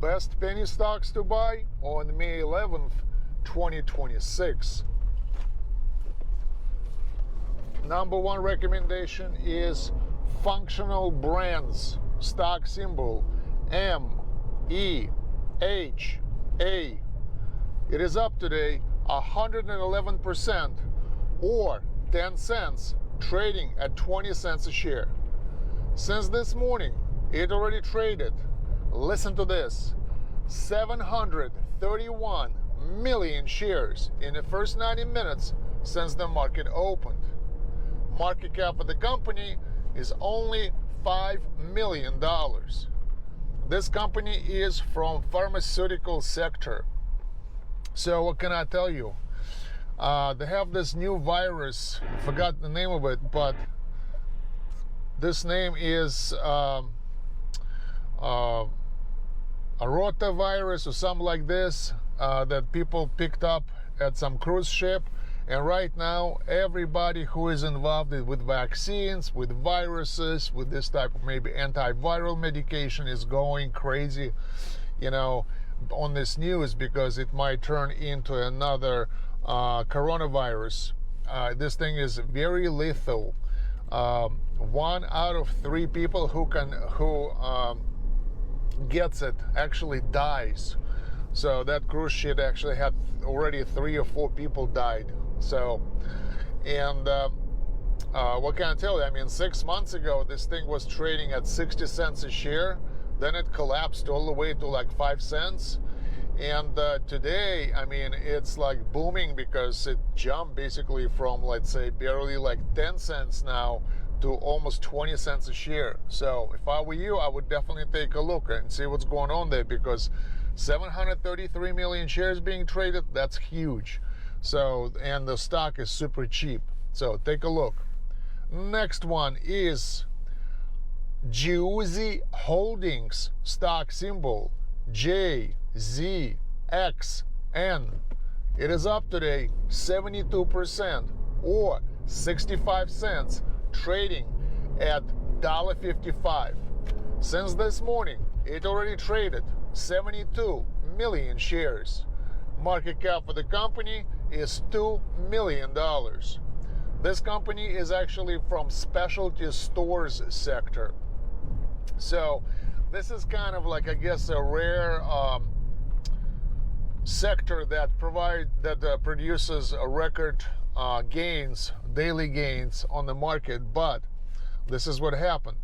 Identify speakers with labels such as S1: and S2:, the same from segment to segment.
S1: best penny stocks to buy on May 11th, 2026. Number one recommendation is Functional Brands, stock symbol MEHA. It is up today 111% or 10 cents, trading at 20 cents a share. Since this morning, it already traded, listen to this, 731 million shares in the first 90 minutes since the market opened. Market cap of the company is only $5 million. This company is from pharmaceutical sector. So what can I tell you? They have this new virus, I forgot the name of it, but this name is a rotavirus or something like this that people picked up at some cruise ship. And right now, everybody who is involved with vaccines, with viruses, with this type of maybe antiviral medication is going crazy, you know, on this news because it might turn into another coronavirus. This thing is very lethal. 1 out of 3 people who gets it actually dies. So that cruise ship actually had already 3 or 4 people died. So, and what can I tell you? I mean, 6 months ago, this thing was trading at 60 cents a share. Then it collapsed all the way to like 5 cents. And today, I mean, it's like booming because it jumped basically from, let's say, barely like 10 cents now to almost 20 cents a share. So if I were you, I would definitely take a look and see what's going on there, because 733 million shares being traded, that's huge. So, and the stock is super cheap. So take a look. Next one is Juicy Holdings, stock symbol JZXN. It is up today 72% or 65 cents, trading at $1.55. Since this morning, it already traded 72 million shares. Market cap for the company is $2 million. This company is actually from specialty stores sector. So this is kind of like, I guess, a rare sector that produces a record gains, daily gains on the market. But this is what happened.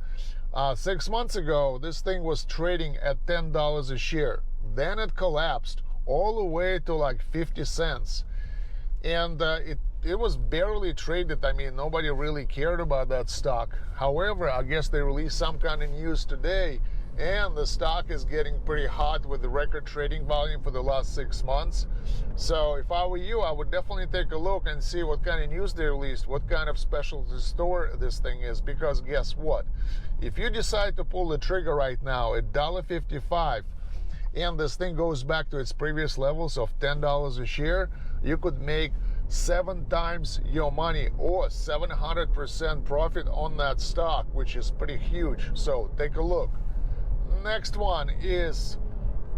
S1: 6 months ago, this thing was trading at $10 a share. Then it collapsed all the way to like 50 cents. And it was barely traded. I mean, nobody really cared about that stock. However, I guess they released some kind of news today, and the stock is getting pretty hot with the record trading volume for the last 6 months. So if I were you, I would definitely take a look and see what kind of news they released, what kind of specialty store this thing is. Because guess what? If you decide to pull the trigger right now at $1.55, and this thing goes back to its previous levels of $10 a share, you could make 7 times your money or 700% profit on that stock, which is pretty huge. So take a look. Next one is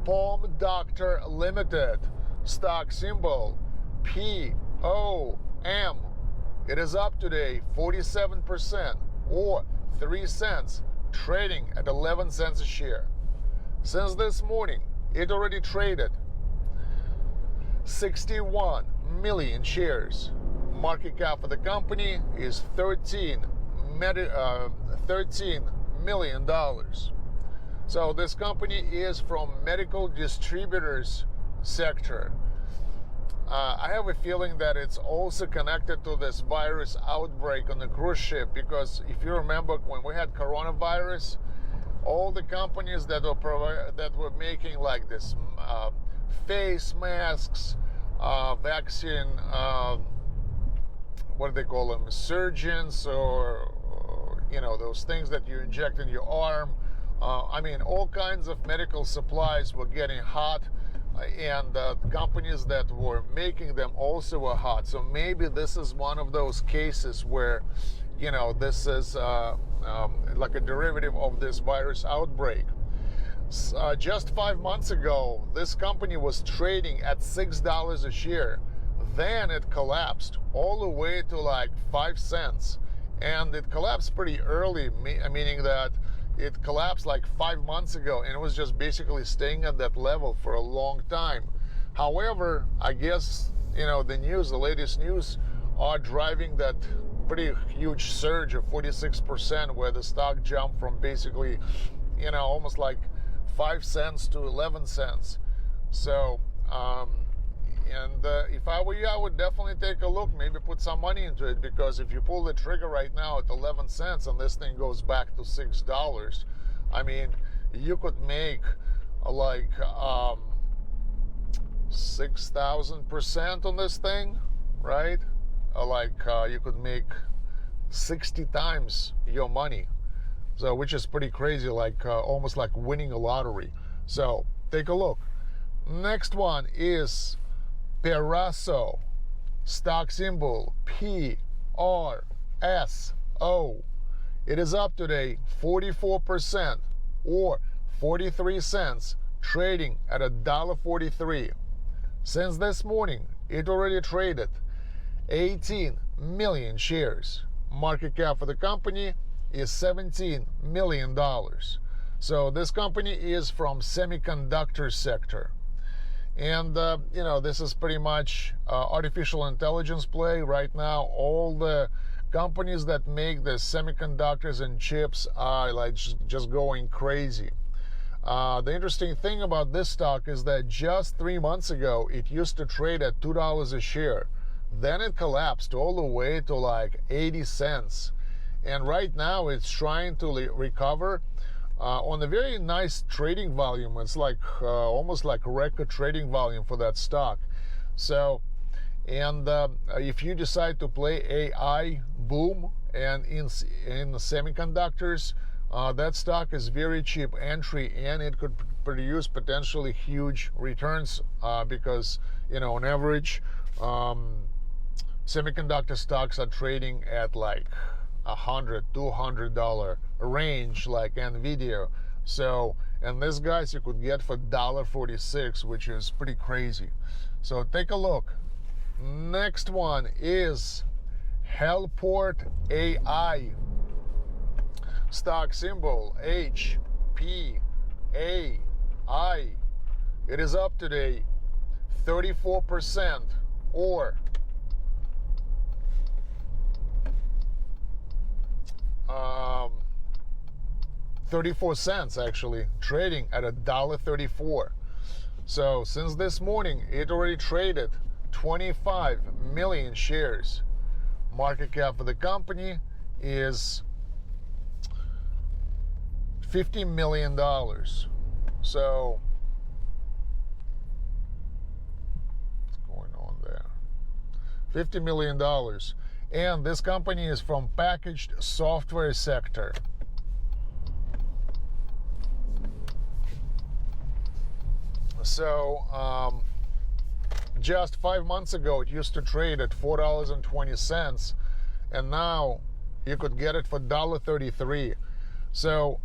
S1: Palm Doctor Limited, stock symbol POM. It is up today 47% or 3 cents, trading at 11 cents a share. Since this morning, it already traded 61 million shares. Market cap for the company is $13 million. So this company is from medical distributors sector. I have a feeling that it's also connected to this virus outbreak on the cruise ship, because if you remember when we had coronavirus, all the companies that were making like this face masks, vaccine, what do they call them, surgeons, or you know, those things that you inject in your arm. I mean, all kinds of medical supplies were getting hot, and the companies that were making them also were hot. So maybe this is one of those cases where, you know, this is like a derivative of this virus outbreak. Just 5 months ago, this company was trading at $6 a share. Then it collapsed all the way to like 5 cents. And it collapsed pretty early, meaning that it collapsed like 5 months ago, and it was just basically staying at that level for a long time. However, I guess, the latest news are driving that pretty huge surge of 46%, where the stock jumped from basically, almost like 5 cents to 11 cents. So, if I were you, I would definitely take a look, maybe put some money into it, because if you pull the trigger right now at 11 cents and this thing goes back to $6, I mean, you could make like 6,000% on this thing, right? You could make 60 times your money. So, which is pretty crazy, almost like winning a lottery. So, take a look. Next one is Peraso, stock symbol PRSO. It is up today 44%, or 43 cents, trading at $1.43. Since this morning, it already traded 18 million shares. Market cap for the company is $17 million. So this company is from semiconductor sector. And, this is pretty much artificial intelligence play right now. All the companies that make the semiconductors and chips are just going crazy. The interesting thing about this stock is that just 3 months ago, it used to trade at $2 a share. Then it collapsed all the way to like 80 cents. And right now it's trying to recover on a very nice trading volume. It's like almost like record trading volume for that stock. So, and if you decide to play AI boom and in the semiconductors, that stock is very cheap entry, and it could produce potentially huge returns because, on average, semiconductor stocks are trading at like $100-$200 range, like Nvidia. So, and this, guys, you could get for $1.46, which is pretty crazy. So take a look. Next one is Helport AI, stock symbol HPAI. It is up today 34%, or 34 cents, actually, trading at $1.34. So since this morning, it already traded 25 million shares. Market cap for the company is $50 million. So what's going on there? $50 million. And this company is from packaged software sector. So just 5 months ago, it used to trade at $4.20, and now you could get it for $1.33. So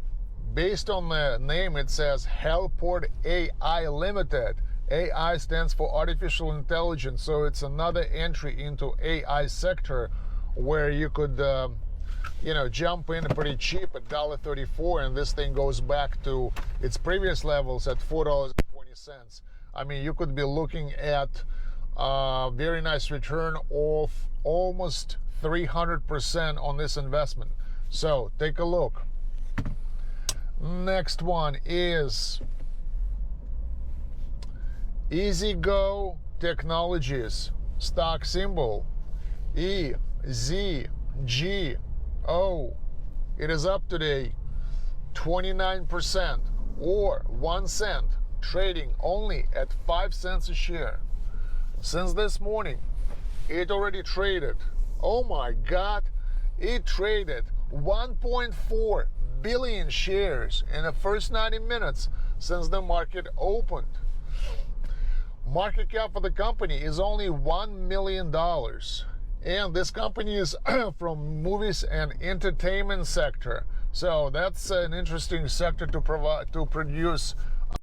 S1: based on the name, it says Helport AI Limited. AI stands for artificial intelligence, so it's another entry into AI sector where you could jump in pretty cheap at $1.34, and this thing goes back to its previous levels at $4.20. I mean, you could be looking at a very nice return of almost 300% on this investment. So take a look. Next one is EasyGo Technologies, stock symbol EZGO. It is up today 29%, or 1 cent, trading only at 5 cents a share. Since this morning, it already traded, oh my God, it traded 1.4 billion shares in the first 90 minutes since the market opened. Market cap for the company is only $1 million. And this company is from movies and entertainment sector. So that's an interesting sector to produce